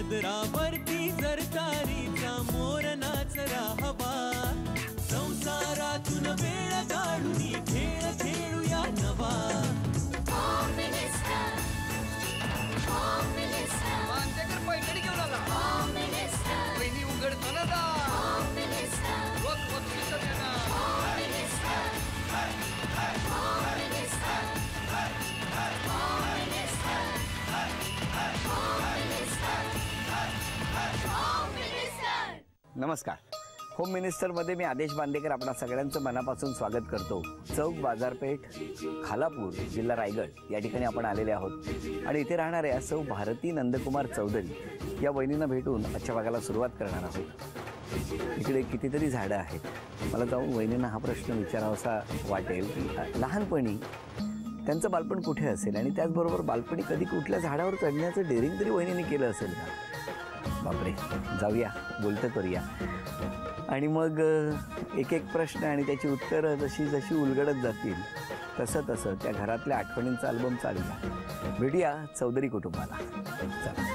पदरावरती जर तारीचा मोर नाचरा हवा, संसारातून वेळ काढून खेळ खेळूया नवा. पैठणी घेऊन आला पहिली उघडताना नमस्कार. होम मिनिस्टरमध्ये मी आदेश बांदेकर आपणा सगळ्यांचं मनापासून स्वागत करतो. चौक बाजारपेठ, खालापूर, जिल्हा रायगड या ठिकाणी आपण आलेले आहोत आणि इथे राहणाऱ्या सौ भारती नंदकुमार चौधरी या वहिनींना भेटून आजच्या भागाला सुरुवात करणार आहोत. इकडे कितीतरी झाडं आहेत. मला जाऊन वहिनींना हा प्रश्न विचारावासा वाटेल की लहानपणी त्यांचं बालपण कुठे असेल आणि त्याचबरोबर बालपणी कधी कुठल्या झाडावर चढण्याचं डेअरिंग तरी वहिनींनी केलं असेल का? बापरे, जाऊया, बोलतं करूया. आणि मग एक एक प्रश्न आणि त्याची उत्तरं जशी जशी उलगडत जातील तसं तसं त्या घरातल्या आठवणींचा अल्बम चालूया. भेटूया चौधरी कुटुंबाला. चला.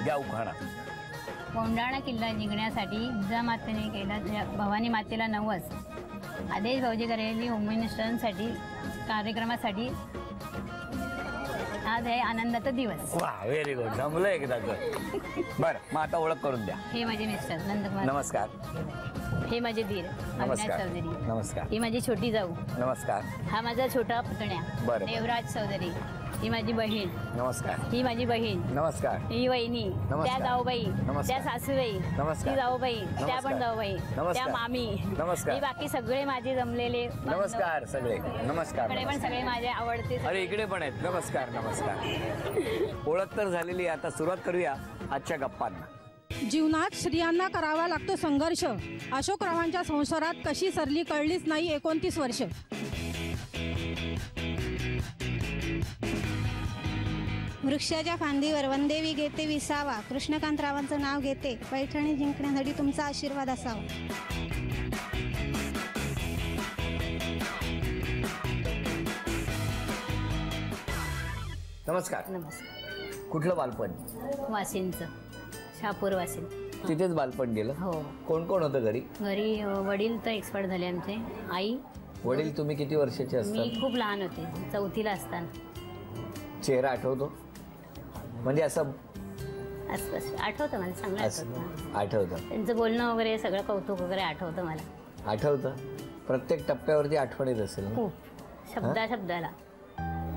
द्या उखाणा. कोंढाणा किल्ला जिंकण्यासाठी जिजामातेने केला भवानी मातेला नवस. आदेश भाऊजी करेली होम मिनिस्टरांसाठी कार्यक्रमासाठी आज आहे आनंदाचा दिवस. वा, व्हेरी गुड. जमलं एकदाच. बरं, मग आता ओळख करून द्या. हे माझे मिस्टर नंदकुमार. नमस्कार. हे माझे धीर अविनाश चौधरी. नमस्कार. ही माझी छोटी जाऊ. नमस्कार. हा माझा छोटा पुतण्या देवराज चौधरी. ही माझी बहीण. नमस्कार. ही माझी बहीण. नमस्कार. ही वहिनी. त्या जाऊबाई. त्या सासूबाई. ती जाऊबाई. त्या पण जाऊबाई. त्या मामी. नमस्कार. ही बाकी सगळे माझे जमलेले. नमस्कार सगळे. नमस्कार. इकडे पण सगळे माझे आवडते. अरे इकडे पण आहेत. नमस्कार. नमस्कार. ओळख तर झालेली. आता सुरुवात करूया आजच्या गप्पांना. जीवनात स्त्रियांना करावा लागतो संघर्ष. अशोकरावांच्या संसारात कशी सरली कळलीच नाही 29 वर्ष. वृक्षाच्या फांदीवर वनदेवी घेते विसावा. कृष्णकांतरावांचं नाव घेते. पैठणी जिंकण्यासाठी तुमचा आशीर्वाद असावा. नमस्कार. नमस्कार. कुठलं बालपण? वाशिंचं. शापूर वाशिन. तिथेच बालपण गेलं? हो. कोण कोण होतं घरी? घरी वडील तर एक्सपर्ट झाले आमचे. आई. वडील तुम्ही किती वर्षाचे असता? मी खूप लहान होते, 4थीला असताना. चेहरा आठवतो? म्हणजे असं आठवतं मला, चांगलं आठवतं. आठवतं त्यांचं बोलणं वगैरे सगळं कौतुक वगैरे आठवतं मला. आठवतं? प्रत्येक टप्प्यावरती आठवण येत असेल? खूप, शब्दाला.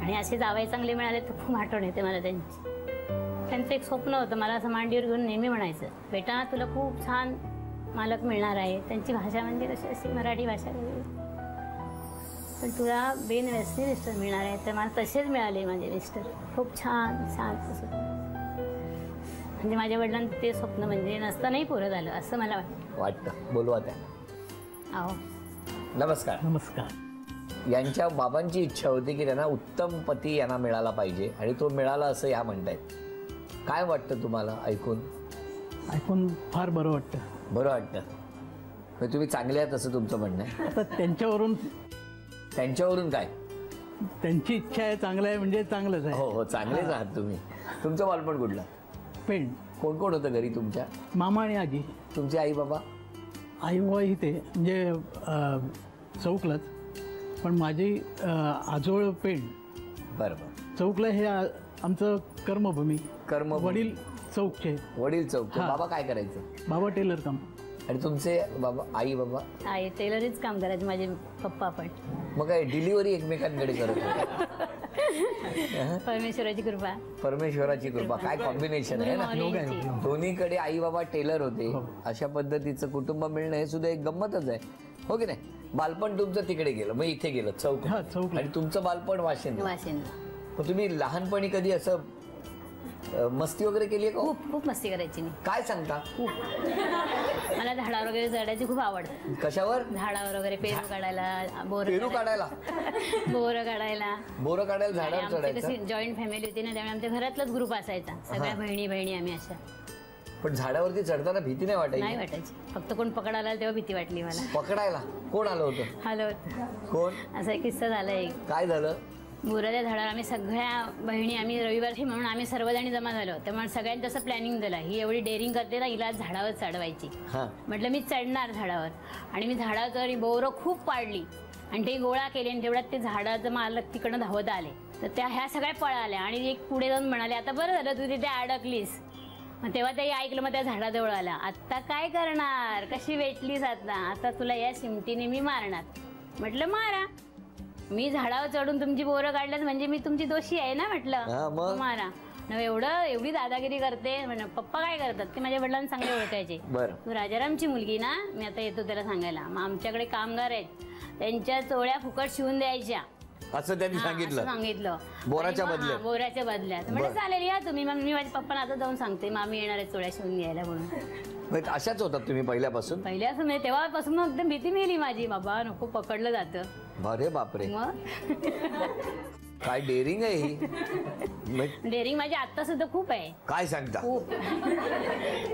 आणि असे जावई चांगले मिळाले तर खूप आठवण येते मला त्यांची. त्यांचं एक स्वप्न होतं, मला असं मांडीवर घेऊन नेहमी म्हणायचं, बेटा तुला खूप छान मालक मिळणार आहे. त्यांची भाषा म्हणजे कशी अशी मराठी भाषा, पण तुला बेनव्यसनी मिस्टर मिळणार आहे. तर मला तसेच मिळाले माझे मिस्टर, खूप छान छान. तसं म्हणजे माझ्या वडिलांचं ते स्वप्न म्हणजे नसतानाही पुरं झालं असं मला वाटतं. बोलवा त्या. आहो. नमस्कार. नमस्कार. यांच्या बाबांची इच्छा होती की त्यांना उत्तम पती यांना मिळाला पाहिजे आणि तो मिळाला असं या म्हणतायत. काय वाटतं तुम्हाला ऐकून? ऐकून फार बरं वाटतं. बरं वाटतं. तुम्ही चांगले आहात असं तुमचं म्हणणं आहे? आता त्यांच्यावरून काय? त्यांची इच्छा आहे, चांगलं आहे म्हणजे चांगलंच आहे. हो हो, चांगलेच आहात तुम्ही. तुमचं बालपण कुठलं? पेण. कोण कोण होतं घरी तुमच्या? मामा आणि आजी. तुमचे आई बाबा? आई बाबा इथे म्हणजे चौकलाच, पण माझी आजोळ पेण. बरोबर. चौकला हे आमचं कर्मभूमी. वडील चौकचे. वडील चौकचे. बाबा काय करायचे? बाबा टेलर काम. आणि तुमचे बाबा? आई बाबा? आई टेलरच काम करायचे, माझे पप्पा पण. मग काय डिलिव्हरी एकमेकांकडे करत होते? परमेश्वराची कृपा. परमेश्वराची कृपा. काय कॉम्बिनेशन आहे ना. दोन्हीकडे आई बाबा टेलर होते. अशा पद्धतीचं कुटुंब मिळणं हे सुद्धा एक गंमतच आहे, हो की नाही? बालपण तुमचं तिकडे गेलं, मग इथे गेलं चौक. आणि तुमचं बालपण वाशिंद. वाशिंद. मग तुम्ही लहानपणी कधी असं मस्ती वगैरे केली आहे का? खूप खूप मस्ती करायची मी. काय सांगता? खूप. मला झाडावर वगैरे चढायची खूप आवड. कशावर? झाडावर वगैरे पेरू काढायला, पेरू काढायला, बोरं काढायला. बोरं काढायला झाडावर आमची कशी चढायचं. जॉईंट फॅमिली होती ना, त्यामुळे आमच्या घरातलाच ग्रुप असायचा. सगळ्या बहिणी आम्ही अशा. पण झाडावरती चढताना भीती नाही नाही वाटायची? वाटायची. फक्त कोण पकडायला आलं तेव्हा भीती वाटली मला. पकडायला कोण आलं होतं? आलो. कोण? असा एक किस्सा झाला एक. काय झालं? बोराच्या झाडावर आम्ही सगळ्या बहिणी, आम्ही रविवारची म्हणून आम्ही सर्वजणी जमा झालो. त्यामुळे सगळ्यांनी तसं प्लॅनिंग दिलं, ही एवढी डेअरिंग करते ना, हिला झाडावर चढवायची. म्हटलं मी चढणार झाडावर. आणि मी झाडावर चढली, बोरं खूप पाडली आणि ते गोळा केले. आणि तेवढ्यात ते झाडाचं मालक तिकडनं धावत आले. तर त्या ह्या सगळ्या पळाल्या आणि एक पुढे जाऊन म्हणाले, आता बरं झालं तू तिथे अडकलीस. मग तेव्हा ते ऐकलं, मग त्या झाडाजवळ आला. आता काय करणार, कशी वेटलीस आता, आता तुला या शिमटीने मी मारणार. म्हटलं मारा. मी झाडावर चढून तुमची बोरं काढल्यात म्हणजे मी तुमची दोषी आहे ना. म्हटलं मारा. एवढी दादागिरी करते. पप्पा काय करतात ते माझ्या वडिलांना चांगले ओळखायचे. तू राजारामची मुलगी ना, मी आता येतो त्याला सांगायला. मग आमच्याकडे कामगार आहेत, त्यांच्या चोळ्या फुकट शिवून द्यायच्या असं त्यांनी सांगितलं. बोराच्या बदल्यात. म्हणजे चालेल या तुम्ही. मग मी माझ्या पप्पांना आता जाऊन सांगते, मामी येणार आहे चोळ्या शिवून घ्यायला म्हणून. अशाच होतात तुम्ही पहिल्यापासून? पहिल्यापासून म्हणजे तेव्हापासून मग एकदम भीती मिळाली माझी. बाबा नको पकडलं जातं. अरे बापरे, मग काय डेअरिंग आहे ही. डेअरिंग माझी आता सुद्धा खूप आहे. काय सांगता? खूप.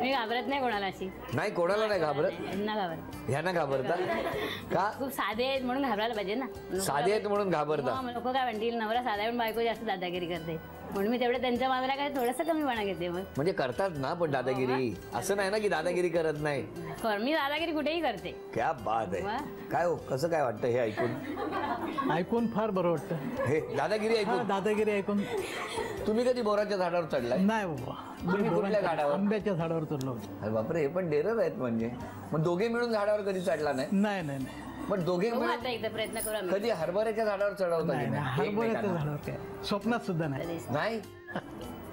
मी घाबरत नाही कोणाला अशी. नाही, कोणाला नाही घाबरत? यांना घाबरत. ह्यांना घाबरता का? खूप साधे आहेत म्हणून घाबरायला पाहिजे ना. साधे आहेत म्हणून घाबरता? लोक काय म्हणतील, नवरा साधा म्हणून बायको जास्त दादागिरी करते म्हणून मी तेवढं त्यांच्या मागला काय थोडंसं कमीपणा घेते. मग म्हणजे करतात ना पण दादागिरी, असं नाही ना की दादागिरी करत नाही. मी दादागिरी कुठेही करते. क्या बात आहे. काय हो, कसं काय वाटतं हे ऐकून? ऐकून फार बरं वाटतं हे दादागिरी ऐकून. दादागिरी ऐकून. तुम्ही कधी बोराच्या झाडावर चढलाय? नाही बाबा, तुम्ही कुठल्या झाडावर? आंब्याच्या झाडावर चढलो. अरे बापरे, हे पण डेरर आहेत म्हणजे. मग दोघे मिळून झाडावर कधी चढला नाही? नाही नाही नाही. पण दोघे मिळून आता एकदा प्रयत्न करू आम्ही. कधी हरभऱ्याच्या झाडावर चढवता? हरभऱ्याच्या झाडावर काय स्वप्नात सुद्धा नाही. नाही.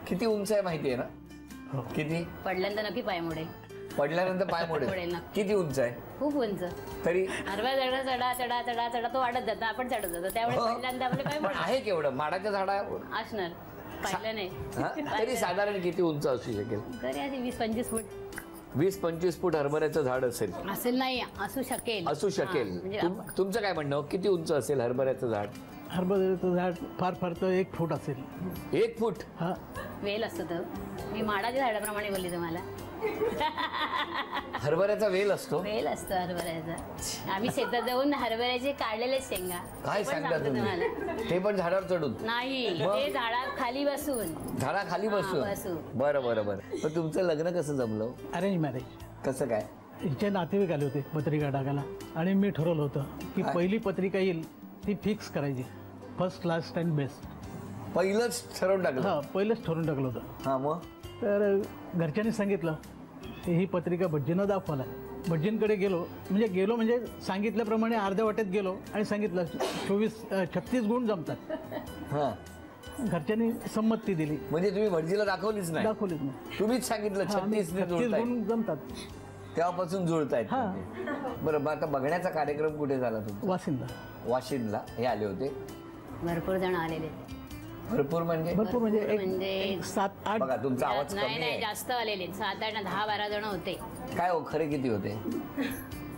किती उंच आहे माहिती आहे ना? किती? पडल्यानंतर नक्की पाय मोडेल. पडल्यानंतर पाय मोडेल. किती उंच आहे? खूप उंच. तरी हरभरा चढा चढा चढा चढा तो वाढत जातो, आपण चढत जातो. त्यामुळे पडल्यानंतर आपले पाय पण आहे केवढं माडाच्या झाडावर असणार? पाहिलं नाही. तरी साधारण किती उंच असू शकेल? तरी आधी 20-25 फूट. 20-25 फूट हरभऱ्याचं झाड असेल? असेल नाही, असू शकेल. असू शकेल. तुमचं काय म्हणणं, किती उंच असेल हरभऱ्याचं झाड? हरभऱ्याचं झाड फार फार तर 1 फूट असेल. 1 फूट? हा. वेल असतो तर. मी माडाच्या झाडाप्रमाणे बोलली तुम्हाला. हरभऱ्याचा वेल असतो? वेल असतो हरभऱ्याचा. आम्ही शेतात जाऊन हरभऱ्याचे काढलेले शेंगा. काय सांगता तुम्ही? ते पण झाडावर चढून? नाही, ते झाडाखाली बसून. झाडाखाली बसून? बरं बरं बरं. पण तुमचं लग्न कसं जमलं? Arrange marriage. कसं काय? हिचे नातेवाईक आले होते पत्रिका टाकायला आणि मी ठरवलं होतं की पहिली पत्रिका येईल ती फिक्स करायची. First, last and best. पहिलंच ठरवून टाकलं? हा, पहिलंच ठरवून टाकलं होतं. हा. मग तर घरच्यांनी सांगितलं की ही पत्रिका भटजींना दाखवायला. भटजींकडे गेलो म्हणजे सांगितल्याप्रमाणे अर्ध्या वाटेत गेलो आणि सांगितलं 36 गुण जमतात. हा. घरच्यांनी संमती दिली. म्हणजे तुम्ही भटजीला दाखवलीच नाही? दाखवलीच नाही. तुम्हीच सांगितलं 36 गुण जमतात. तेव्हापासून जुळतायत. हा. बरं, मग आता बघण्याचा कार्यक्रम कुठे झाला तुमचा? वाशिंदा. वाशिंदला हे आले होते? भरपूर जण आलेले. भरपूर म्हणजे? भरपूर म्हणजे 7-8. बघा तुमचा आवाज कमी नाही, आहे. जास्त आलेले. 7-8, 10-12 जण होते. काय हो, खरे किती होते?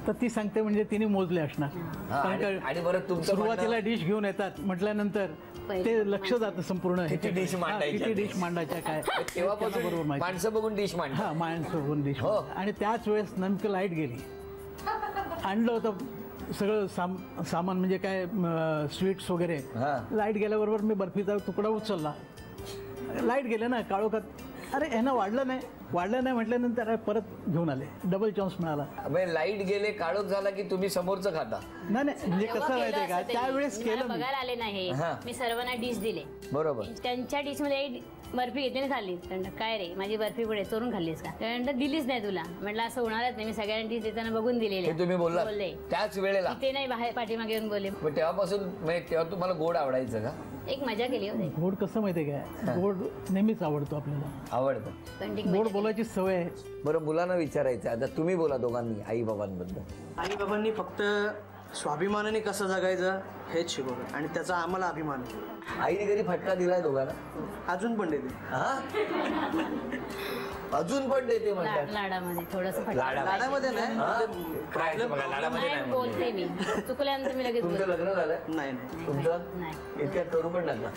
तर ती सांगते म्हणजे तिने मोजले असणार. आणि बरं, तुमचं सुरुवातीला डिश घेऊन येतात म्हटल्यानंतर ते लक्ष जातं संपूर्ण. किती डिश मांडायच्या काय तेव्हापासून बरोबर माणसं बघून डिश मांडतात. हा, माणसं बघून डिश. आणि त्याच वेळेस नेमकं लाईट गेली. आणलं होतं सगळं सामान म्हणजे काय स्वीट्स वगैरे. लाईट गेल्याबरोबर मी बर्फीचा तुकडा उचलला. लाईट गेले ना काळोखात. अरे ह्यानं वाढलं नाही म्हटल्यानंतर परत घेऊन आले. डबल चान्स मिळाला. लाईट गेले, काळोख झाला की तुम्ही समोरचं खाता? नाही, म्हणजे कसं माहितीये का, त्यावेळेस केलं. बघायला आले नाही, मी सर्वांना डिश दिले. बरोबर. त्यांच्या डिश मध्ये बर्फी घेतली खाल्ली. काय रे, माझी बर्फी पुढे चोरून खाल्लीस का? त्यानंतर दिलीच नाही तुला. म्हटलं असं होणारच नाही. मी सगळ्यांना डिश देताना बघून दिलेले. तुम्ही बोलले त्याच वेळेला? ते नाही, बाहेर पाठीमागे येऊन बोलले. तेव्हापासून तेव्हा तुम्हाला गोड आवडायचं का? एक मजा केली होती. गोड कसं माहितीये का, गोड नेहमीच आवडतो आपल्याला. आवडतं गोड बोलायची सवय आहे. बरं, मुलांना विचारायचं आता. तुम्ही बोला दोघांनी आई बाबांबद्दल. आई बाबांनी फक्त स्वाभिमानाने कसं जगायचं हेच शिकवलं आणि त्याचा आम्हाला अभिमान आहे. आईने कधी फटका दिलाय दोघांना? अजून पण देते. अजून पण देते म्हणतात. लाडामध्ये थोडंसं लाडामध्ये नाही लाडामध्ये नाही बोलते मी चुकल्यानंतर मी लगेच तुमचं लग्न झालंय? नाही तुमचं नाही इतक्यात करू पण लागला.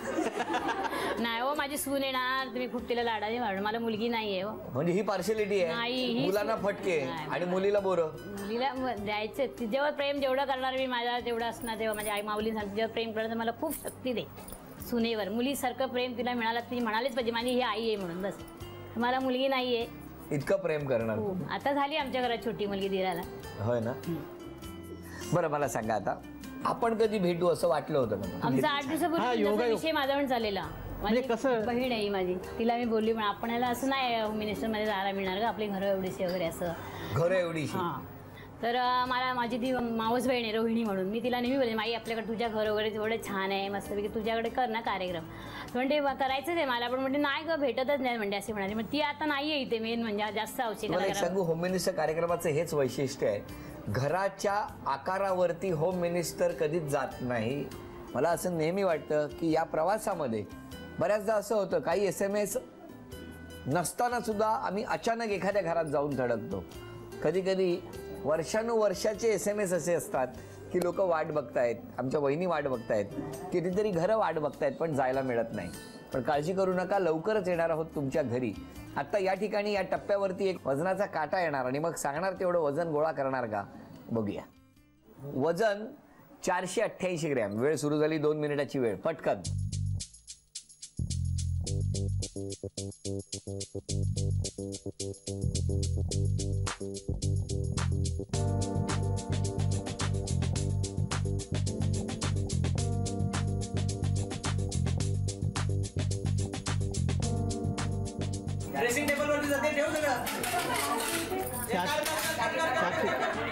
नाही हो, माझी सून येणार तुम्ही खूप तिला लाडाने वाढ. मला मुलगी नाहीये हो. म्हणजे ही पार्शलिटी नाही, आहे. ही मुलांना फटके आणि मुलीला बोरं. मुलीला द्यायचं तिच्यावर प्रेम जेवढं करणार मी माझ्या तेवढं असणार तेव्हा माझ्या आई माऊली सांगते जेव्हा प्रेम करणार मला खूप शक्ती दे सुनेवर. मुलीसारखं प्रेम तिला मिळालं ती म्हणालीच पाहिजे माझी ही आई आहे म्हणून. बस मला मुलगी नाहीये. इतकं प्रेम करणार. आता झाली आमच्या घरात छोटी मुलगी दिराला. होय ना. बरं मला सांगा आता आपण कधी भेटू असं वाटलं होतं का? आमचा 8 दिवसापूर्वी विषय माझा पण झालेला. माझी कसं? बहीण आहे माझी. तिला मी बोलली पण आपण याला असं नाही होम मिनिस्टरमध्ये जायला मिळणार का आपली घरं एवढीशी वगैरे असं. घरं एवढीशी. हां तर मला माझी ती मावस बहीण आहे रोहिणी म्हणून. मी तिला नेहमी बोलले माई आपल्याकडे तुझ्या घर वगैरे एवढं छान आहे मस्तपैकी तुझ्याकडे कर ना कार्यक्रम. म्हणजे करायचंच आहे मला पण म्हणते नाही ग भेटतच नाही म्हणजे असे म्हणाले. मग ती आता नाही आहे इथे मेन म्हणजे जास्त आवश्यक. सांगू होम मिनिस्टर कार्यक्रमाचं हेच वैशिष्ट्य आहे. घराच्या आकारावरती होम मिनिस्टर कधीच जात नाही. मला असं नेहमी वाटतं की या प्रवासामध्ये बऱ्याचदा असं होतं काही SMS नसताना सुद्धा आम्ही अचानक एखाद्या घरात जाऊन धडकतो. कधी कधी वर्षानुवर्षाचे SMS असे असतात की लोक वाट बघतायत. आमच्या वहिनी वाट बघतायत. कितीतरी घरं वाट बघतायत पण जायला मिळत नाही. पण काळजी करू नका लवकरच येणार आहोत तुमच्या घरी. आता या ठिकाणी या टप्प्यावरती एक वजनाचा काटा येणार आणि मग सांगणार तेवढं वजन गोळा करणार का बघूया. वजन 488 ग्रॅम. वेळ सुरू झाली 2 मिनिटाची वेळ. पटकन. ड्रेसिंग टेबल वरती जाते ठेव सगळं.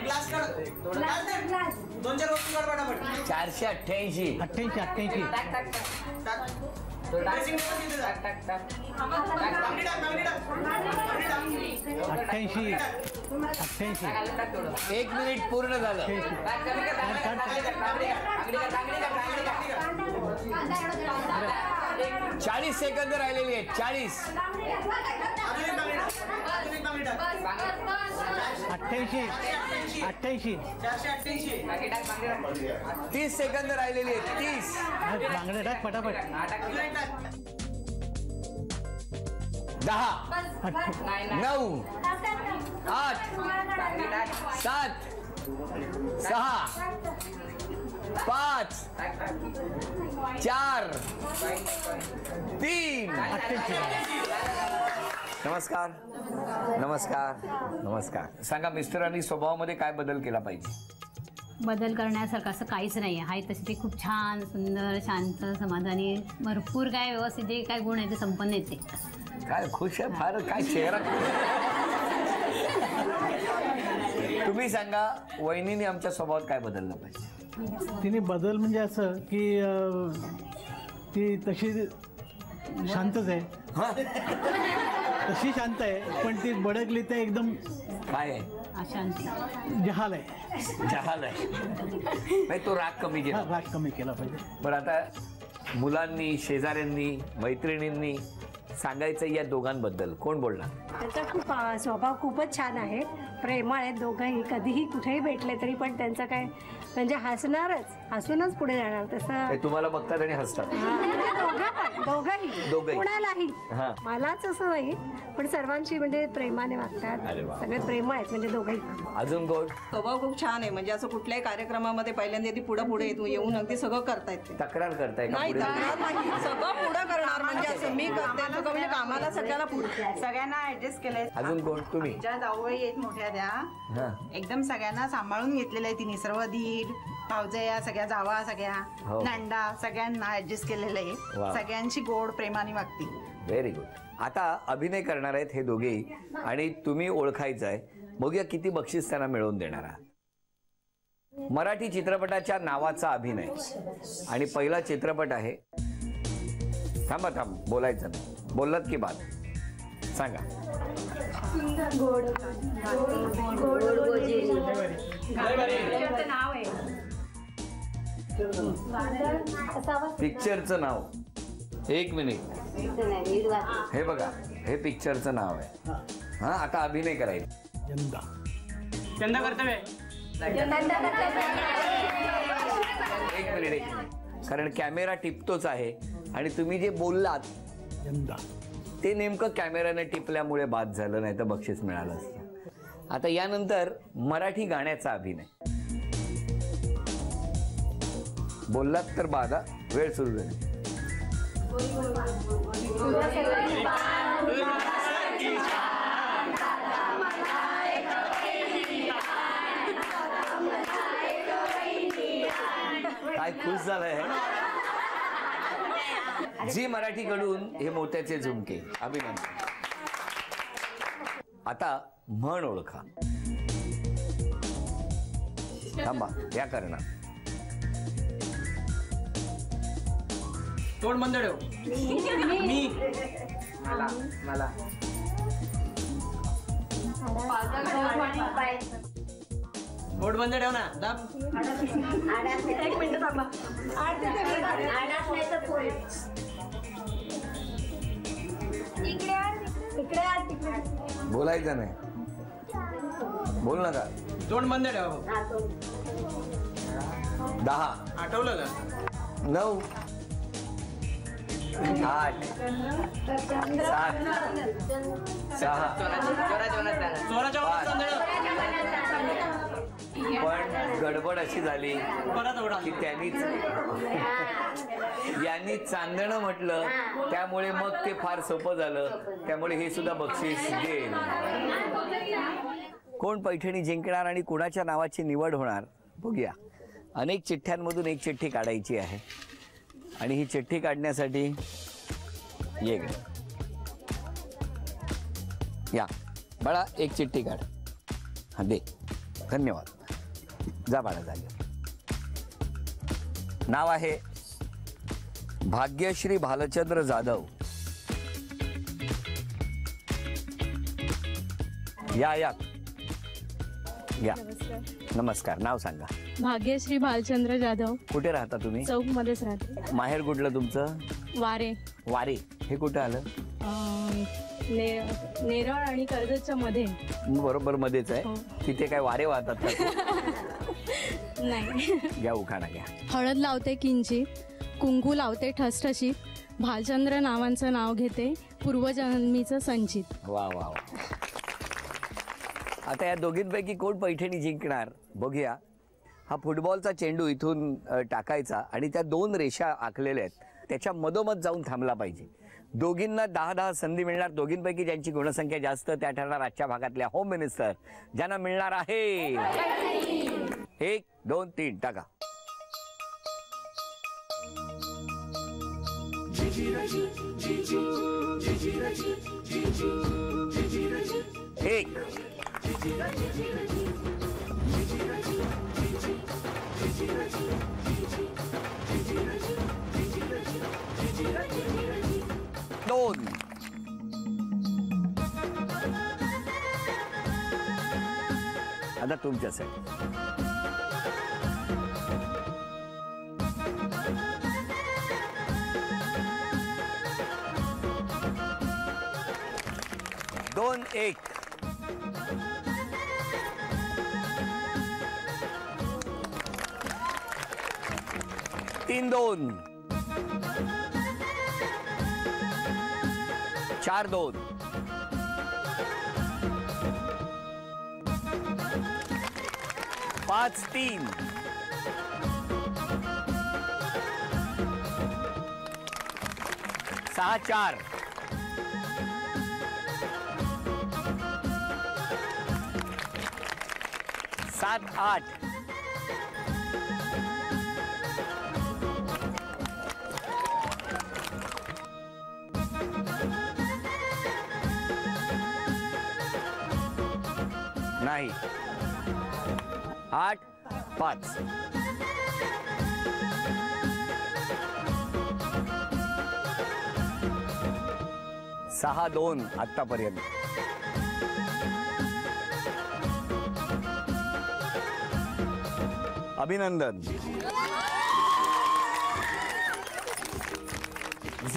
ग्लास काढ. 2-4 वस्तू काढ पटापट. 488. 88. ड्रेसिंग टेबल तिथे जा. बांगडी टाक, बांगडी टाक. बांगडी टाक. 88. 1 मिनिट पूर्ण झालं. 40 सेकंद राहिलेली आहेत. 40. अजून एक बांगडी टाक. अजून एक बांगडी टाक. 88. 88. 488. 30 सेकंद राहिलेली आहेत. 30. बांगड्या टाक पटापट. अजून एक टाक. 10 9 8 7 6 5 4 3. नमस्कार नमस्कार नमस्कार. सांगा मिस्टरांनी स्वभावामध्ये काय बदल केला पाहिजे? बदल करण्यासारखं असं काहीच नाही आहे. तसे ते खूप छान सुंदर शांत समाधानी भरपूर काय व्यवस्थित जे काय गुण आहे ते संपन्न येते. काय खुश आहे फार. काय चेहरा. तुम्ही सांगा वहिनीने आमच्या स्वभावात काय बदललं पाहिजे? तिने बदल म्हणजे असं की ती तशी शांतच आहे. तशी शांत आहे पण ती बडकली तर एकदम काय आहे? अशांती जहाल आहे. जहाल आहे. नाही तो राग कमी केला. राग कमी केला पाहिजे. पण आता मुलांनी शेजाऱ्यांनी मैत्रिणींनी सांगायचं या दोघांबद्दल कोण बोलणार? त्याचा खूप स्वभाव खूपच छान आहे. प्रेमळ आहेत दोघंही. कधीही कुठेही भेटले तरी पण त्यांचं काय म्हणजे हसूनच पुढे जाणार तसं. तुम्हाला बघतात आणि हसतात. दोघंही कुणालाही. मलाच असं नाही पण सर्वांशी म्हणजे प्रेमाने वागतात. सगळे प्रेमळ आहेत म्हणजे दोघंही. अजून कोण? स्वभाव खूप छान आहे. म्हणजे असं कुठल्याही कार्यक्रमामध्ये पहिल्यांदा ती पुढे येऊन अगदी सगळं करतायत. तक्रार करताय का? नाही तक्रार नाही. सगळं पुढं करणार म्हणजे असं मी करते सगळं म्हणजे कामाला सगळ्याला पुढे सगळ्यांना ऍडजस्ट केलंय. अजून कोण? तुम्ही? ज्या जाऊबाई आहेत मोठ्या त्या एकदम सगळ्यांना सांभाळून घेतलेलं आहे तिने. सर्व धीर भावजया सगळ्या जावा सगळ्या नंदा सगळ्यांना ऍडजस्ट केलेलं आहे. सगळ्यांची गोड प्रेमाने वागते. Very good. आता अभिनय करणार आहेत हे दोघेही आणि तुम्ही ओळखायचं आहे. बघूया किती बक्षीस त्यांना मिळवून देणार आहात. मराठी चित्रपटाच्या नावाचा अभिनय आणि पहिला चित्रपट आहे. थांब बोलायचं नाही. बोललात की बात सांगा. नाव आहे पिक्चरचं नाव. एक मिनिट. हे बघा, हे पिक्चरचं नाव आहे. हा, आता अभिनय करायचा. यंदा यंदा कर्तव्य. एक मिनिट. कारण कॅमेरा टिपतोच आहे आणि तुम्ही जे बोललात यंदा ते नेमकं कॅमेराने टिपल्यामुळे बाद झालं, नाही तर बक्षीस मिळालं असतं. आता यानंतर मराठी गाण्याचा अभिनय. बोललात तर बाधा. वेळ सुरू झाली. काय खुश झालंय. झी मराठीकडून हे मोत्याचे झुमके. अभिनंदन. आता म्हण ओळखा. थांबा, या करणार. तोंड बंद ठेव. मी. मला तोंड बंद ठेव ना. दाब. एक मिनिट थांबा. बोलायचं नाही. बोल नका. तोंड बंद ठेव. 10 आठवलं का? 9 8 7 6 पण गडबड अशी झाली की यांनी चांदणं म्हटलं, त्यामुळे मग ते फार सोपं झालं. त्यामुळे हे सुद्धा बक्षीस देईल. कोण पैठणी जिंकणार आणि कुणाच्या नावाची निवड होणार बघूया. अनेक चिठ्ठ्यांमधून एक चिठ्ठी काढायची आहे आणि ही चिठ्ठी काढण्यासाठी ये ग या बाळा, एक चिठ्ठी काढ. हा दे. धन्यवाद. जा बाळा जागे. नाव आहे भाग्यश्री भालचंद्र जाधव. या या या. नमस्कार. नाव सांगा. भाग्यश्री भालचंद्र जाधव. कुठे राहता तुम्ही? चौक मध्येच राहते. माहेर कुठलं तुमचं? वारे. वारे हे कुठं आलं? नेरळ आणि कर्जतच्या मध्ये. बरोबर मध्येच आहे. तिथे काय वारे वाहतात का? नाही. घ्या उखाणा घ्या. हळद लावते किंचित, कुंकू लावते ठसठशीत, भालचंद्र नावांचं नाव घेते, पूर्वजन्मीचं संचित. वा वा वा. आता या दोघींपैकी कोण पैठणी जिंकणार बघूया. हा फुटबॉलचा चेंडू इथून टाकायचा आणि त्या 2 रेषा आखलेल्या आहेत, त्याच्या मधोमध जाऊन थांबला पाहिजे. दोघींना 10-10 संधी मिळणार. दोघींपैकी ज्यांची गुणसंख्या जास्त त्या ठरणार आजच्या भागातल्या होम मिनिस्टर, ज्यांना मिळणार आहे 1 2 3 टाका. एक. 2. आता तुमच्यासाठी. 2 1. 3 2. 4 2. 5 3. 6 4. 7 8. 8 5. 6 2 आतापर्यंत. अभिनंदन.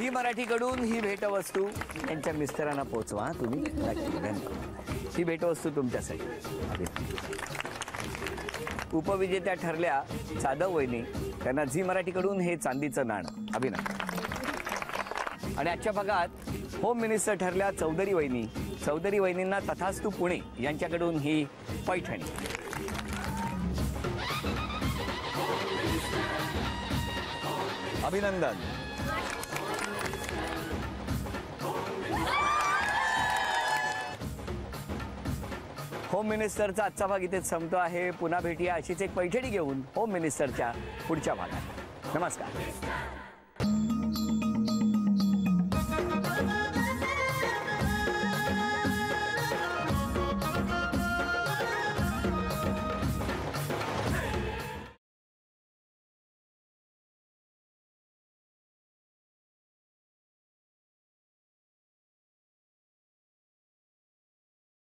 झी मराठीकडून ही भेटवस्तू त्यांच्या मिस्टरांना पोचवा तुम्ही नक्की. धन्यवाद. ही भेटवस्तू तुमच्यासाठी. उपविजेत्या ठरल्या जाधव वहिनी, त्यांना झी मराठीकडून हे चांदीचं नाणं. अभिनंदन. आणि आजच्या भागात होम मिनिस्टर ठरल्या चौधरी वहिनी. चौधरी वहिनींना तथास्तू पुणे यांच्याकडून ही पैठणी. अभिनंदन. होम मिनिस्टरचा आजचा भाग इथेच संपतो आहे. पुन्हा भेटूया अशीच एक पैठणी घेऊन होम मिनिस्टरच्या पुढच्या भागात. नमस्कार.